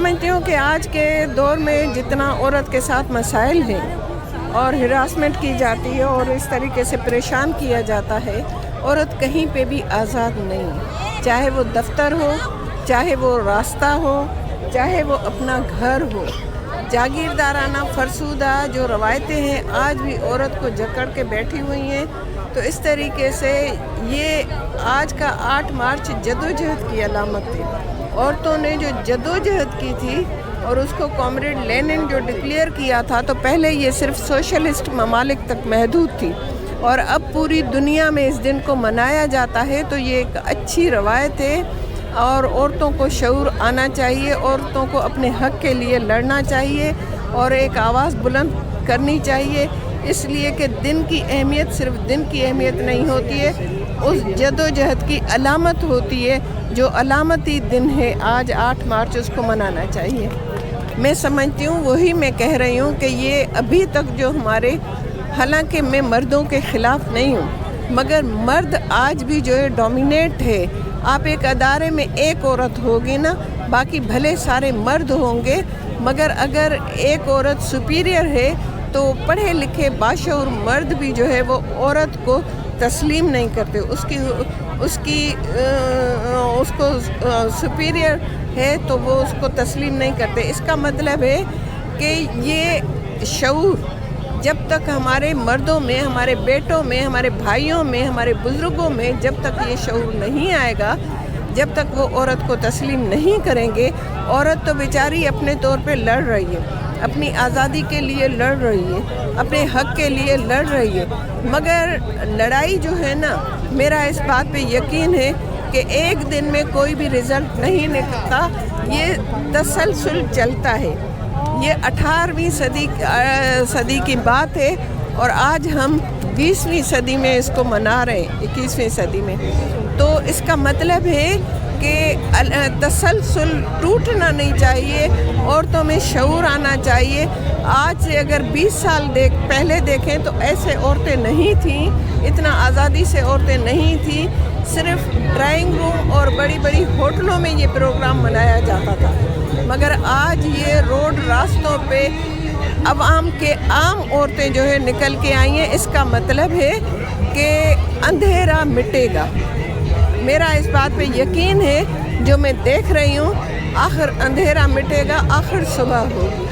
سمجھتی ہوں کہ آج کے دور میں جتنا عورت کے ساتھ مسائل ہیں اور ہراسمنٹ کی جاتی ہے اور اس طریقے سے پریشان کیا جاتا ہے، عورت کہیں پہ بھی آزاد نہیں، چاہے وہ دفتر ہو، چاہے وہ راستہ ہو، چاہے وہ اپنا گھر ہو۔ جاگیردارانہ فرسودہ جو روایتیں ہیں آج بھی عورت کو جکڑ کے بیٹھی ہوئی ہیں۔ تو اس طریقے سے یہ آج کا 8 مارچ جدوجہد کی علامت تھی۔ عورتوں نے جو جدوجہد کی تھی اور اس کو کامریڈ لینن جو ڈکلیئر کیا تھا، تو پہلے یہ صرف سوشلسٹ ممالک تک محدود تھی اور اب پوری دنیا میں اس دن کو منایا جاتا ہے۔ تو یہ ایک اچھی روایت ہے اور عورتوں کو شعور آنا چاہیے، عورتوں کو اپنے حق کے لیے لڑنا چاہیے اور ایک آواز بلند کرنی چاہیے، اس لیے کہ دن کی اہمیت صرف دن کی اہمیت نہیں ہوتی ہے، اس جدوجہد کی علامت ہوتی ہے، جو علامتی دن ہے آج 8 مارچ، اس کو منانا چاہیے۔ میں سمجھتی ہوں، وہی میں کہہ رہی ہوں کہ یہ ابھی تک جو ہمارے، حالانکہ میں مردوں کے خلاف نہیں ہوں، مگر مرد آج بھی جو ہے ڈومینیٹ ہے۔ آپ ایک ادارے میں ایک عورت ہوگی نا، باقی بھلے سارے مرد ہوں گے، مگر اگر ایک عورت سپیریئر ہے تو پڑھے لکھے باشعور مرد بھی جو ہے وہ عورت کو تسلیم نہیں کرتے، اس کو سپیریئر ہے تو وہ اس کو تسلیم نہیں کرتے۔ اس کا مطلب ہے کہ یہ شعور جب تک ہمارے مردوں میں، ہمارے بیٹوں میں، ہمارے بھائیوں میں، ہمارے بزرگوں میں جب تک یہ شعور نہیں آئے گا، جب تک وہ عورت کو تسلیم نہیں کریں گے۔ عورت تو بیچاری اپنے طور پہ لڑ رہی ہے، اپنی آزادی کے لیے لڑ رہی ہے، اپنے حق کے لیے لڑ رہی ہے، مگر لڑائی جو ہے نا، میرا اس بات پہ یقین ہے کہ ایک دن میں کوئی بھی رزلٹ نہیں نکلتا، یہ تسلسل چلتا ہے۔ یہ 18ویں صدی کی بات ہے اور آج ہم 20ویں صدی میں اس کو منا رہے ہیں، 21ویں صدی میں۔ تو اس کا مطلب ہے کہ تسلسل ٹوٹنا نہیں چاہیے، عورتوں میں شعور آنا چاہیے۔ آج سے اگر 20 سال پہلے دیکھیں تو ایسے عورتیں نہیں تھیں، اتنا آزادی سے عورتیں نہیں تھیں، صرف ڈرائنگ روم اور بڑی بڑی ہوٹلوں میں یہ پروگرام منایا جاتا تھا، مگر آج یہ روڈ راستوں پہ عوام کے عام عورتیں جو ہے نکل کے آئی ہیں۔ اس کا مطلب ہے کہ اندھیرا مٹے گا، میرا اس بات پہ یقین ہے، جو میں دیکھ رہی ہوں، آخر اندھیرا مٹے گا، آخر صبح ہوگی۔